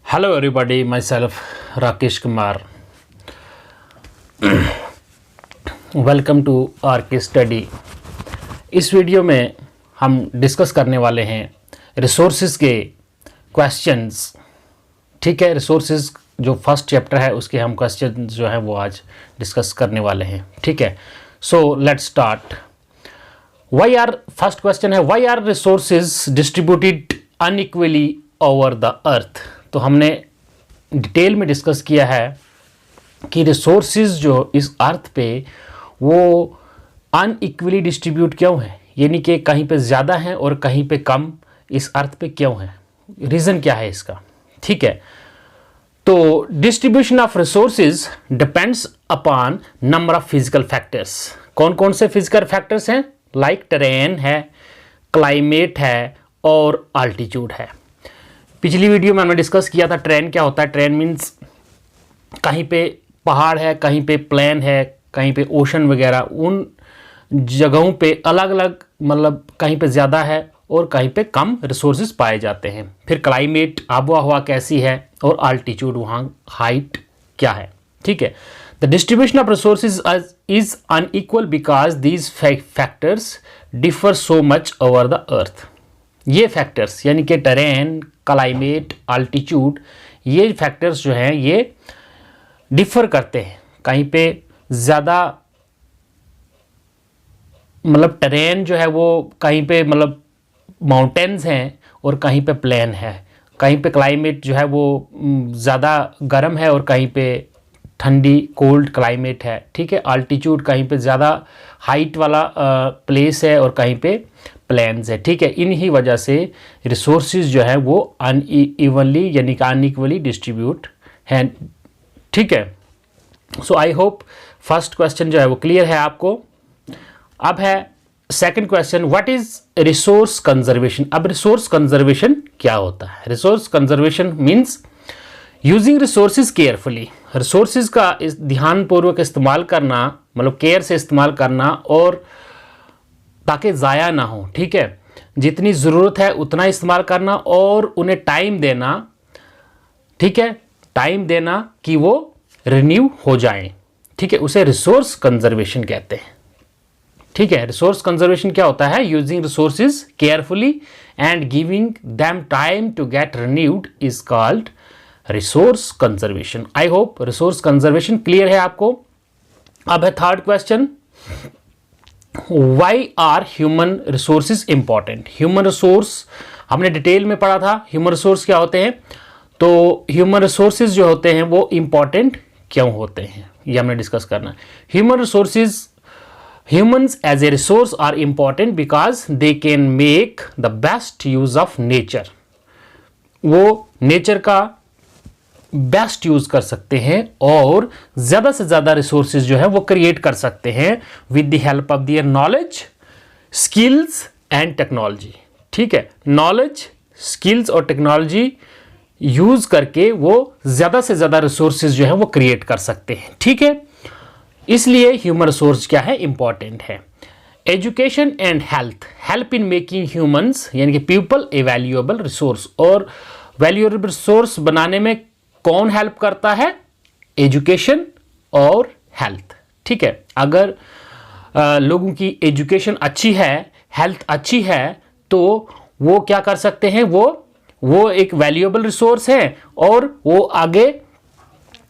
Hello everybody, myself Rakesh Kumar. Welcome to RK study. इस video में हम डिस्कस करने वाले हैं रिसोर्सेज के क्वेश्चंस। ठीक है, रिसोर्सेज जो फर्स्ट चैप्टर है उसके हम क्वेश्चन जो हैं वो आज डिस्कस करने वाले हैं। ठीक है, so let's start. First question है, why are resources distributed unequally over the earth. तो हमने डिटेल में डिस्कस किया है कि रिसोर्सेज जो इस अर्थ पे वो अनइक्वली डिस्ट्रीब्यूट क्यों है, यानी कि कहीं पे ज़्यादा हैं और कहीं पे कम इस अर्थ पे क्यों है, रीज़न क्या है इसका। ठीक है, तो distribution of resources depends upon number of physical factors. कौन कौन से फिजिकल फैक्टर्स हैं? लाइक टेरेन है, क्लाइमेट है और अल्टीट्यूड है। पिछली वीडियो में हमने डिस्कस किया था ट्रेन क्या होता है। ट्रेन मीन्स कहीं पे पहाड़ है, कहीं पे प्लेन है, कहीं पे ओशन वगैरह, उन जगहों पे अलग अलग मतलब कहीं पे ज़्यादा है और कहीं पे कम रिसोर्सेज पाए जाते हैं। फिर क्लाइमेट, आबो हवा कैसी है, और अल्टीट्यूड, वहाँ हाइट क्या है। ठीक है, the distribution of resources is unequal because these factors differ so much over the अर्थ। ये फैक्टर्स यानी कि टेरेन, क्लाइमेट, अल्टीट्यूड, ये फैक्टर्स जो हैं ये डिफर करते हैं। कहीं पे ज़्यादा मतलब टेरेन जो है वो कहीं पे मतलब माउंटेन्स हैं और कहीं पे प्लेन है। कहीं पे क्लाइमेट जो है वो ज़्यादा गर्म है और कहीं पे ठंडी कोल्ड क्लाइमेट है। ठीक है, अल्टीट्यूड कहीं पे ज़्यादा हाइट वाला प्लेस है और कहीं पे प्लेन्स है। ठीक है, इन्हीं वजह से रिसोर्सेज जो है वो अनइवनली यानी कि अनइक्वली डिस्ट्रीब्यूट हैं। ठीक है, सो आई होप फर्स्ट क्वेश्चन जो है वो क्लियर है आपको। अब है second question, what is resource conservation. अब रिसोर्स कंजर्वेशन क्या होता है? Resource conservation means using resources carefully. Resources का ध्यानपूर्वक इस्तेमाल करना, मतलब केयर से इस्तेमाल करना, और ताकि ज़ाया ना हो। ठीक है, जितनी ज़रूरत है उतना इस्तेमाल करना और उन्हें टाइम देना। ठीक है, टाइम देना कि वो रिन्यू हो जाएं। ठीक है, उसे रिसोर्स कंजर्वेशन कहते हैं। ठीक है, रिसोर्स कंजर्वेशन क्या होता है? Using resources carefully and giving them time to get renewed is called resource conservation. I hope resource conservation clear है आपको। अब है third question, why are human resources important. Human resource हमने डिटेल में पढ़ा था, ह्यूमन रिसोर्स क्या होते हैं। तो ह्यूमन रिसोर्सेज जो होते हैं वो इंपॉर्टेंट क्यों होते हैं, ये हमने डिस्कस करना है। Human resources, humans as a resource are important because they can make the best use of nature. वो नेचर का बेस्ट यूज कर सकते हैं और ज़्यादा से ज़्यादा रिसोर्सेज जो है वो क्रिएट कर सकते हैं with the help of their knowledge, skills and technology. ठीक है, नॉलेज, स्किल्स और टेक्नोलॉजी यूज करके वो ज़्यादा से ज़्यादा रिसोर्सेज जो है वो क्रिएट कर सकते हैं। ठीक है, इसलिए ह्यूमन रिसोर्स क्या है? इंपॉर्टेंट है। Education and health help in making humans यानी कि पीपल ए वैल्यूएबल रिसोर्स। और वैल्यूएबल रिसोर्स बनाने में कौन हेल्प करता है? एजुकेशन और हेल्थ। ठीक है, अगर लोगों की एजुकेशन अच्छी है, हेल्थ अच्छी है, तो वो क्या कर सकते हैं? वो एक वैल्यूएबल रिसोर्स है और वो आगे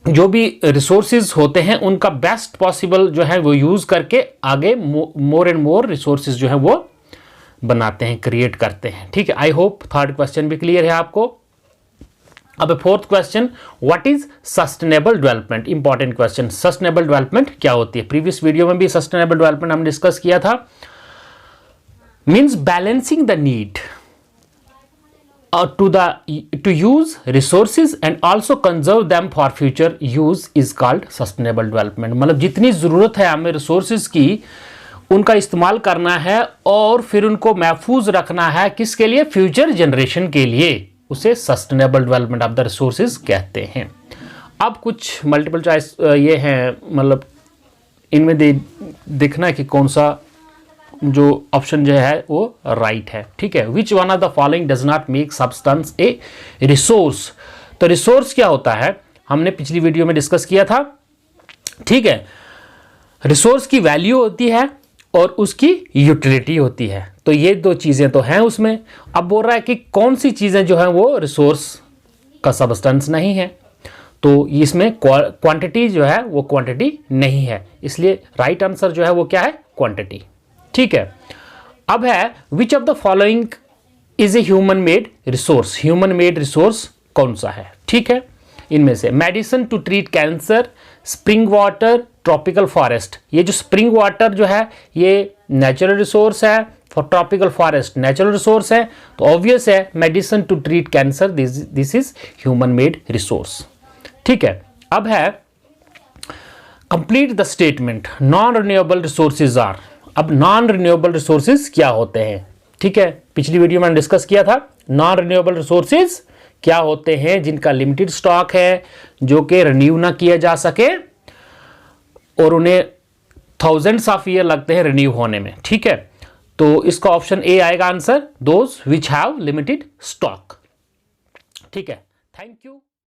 जो भी रिसोर्सेज होते हैं उनका बेस्ट पॉसिबल जो है वो यूज करके आगे मोर एंड मोर रिसोर्सेज जो है वो बनाते हैं, क्रिएट करते हैं। ठीक है, आई होप थर्ड क्वेश्चन भी क्लियर है आपको। अब fourth question, what is sustainable development. Important question, sustainable development क्या होती है? प्रीवियस वीडियो में भी सस्टेनेबल डेवलपमेंट हमने डिस्कस किया था। Means balancing the need to use resources and also conserve them for future use is called sustainable development। मतलब जितनी ज़रूरत है हमें रिसोर्सेज की, उनका इस्तेमाल करना है और फिर उनको महफूज रखना है, किसके लिए? फ्यूचर जनरेशन के लिए। उसे sustainable development of the resources कहते हैं। अब कुछ मल्टीपल चॉइस ये हैं, मतलब इनमें देखना है कि कौन सा जो ऑप्शन जो है वो राइट है। ठीक है, which one of the following does not make substance A resource. तो रिसोर्स क्या होता है, हमने पिछली वीडियो में डिस्कस किया था, ठीक है। रिसोर्स की वैल्यू होती है और उसकी यूटिलिटी होती है, तो ये दो चीज़ें तो हैं उसमें। अब बोल रहा है कि कौन सी चीज़ें जो हैं वो रिसोर्स का सबस्टेंस नहीं है, तो इसमें क्वांटिटी जो है वो क्वांटिटी नहीं है, इसलिए राइट आंसर जो है वो क्या है, क्वांटिटी, ठीक है। अब है which of the following is a human made resource, human made resource कौन सा है, ठीक है। इनमें से medicine to treat cancer, spring water, tropical forest. ये जो स्प्रिंग वाटर जो है ये नेचुरल रिसोर्स है, for tropical forest natural resource है, तो ऑब्वियस है medicine to treat cancer this is human made resource, ठीक है। अब है complete the statement non renewable resources are. अब नॉन रिन्यूएबल रिसोर्सेज क्या होते हैं, ठीक है। पिछली वीडियो में डिस्कस किया था नॉन रिन्यूएबल रिसोर्सेज क्या होते हैं, जिनका लिमिटेड स्टॉक है, जो कि रिन्यू ना किया जा सके और उन्हें थाउजेंड्स ऑफ ईयर लगते हैं रिन्यू होने में, ठीक है। तो इसका ऑप्शन ए आएगा answer, those which have limited stock, ठीक है। Thank you.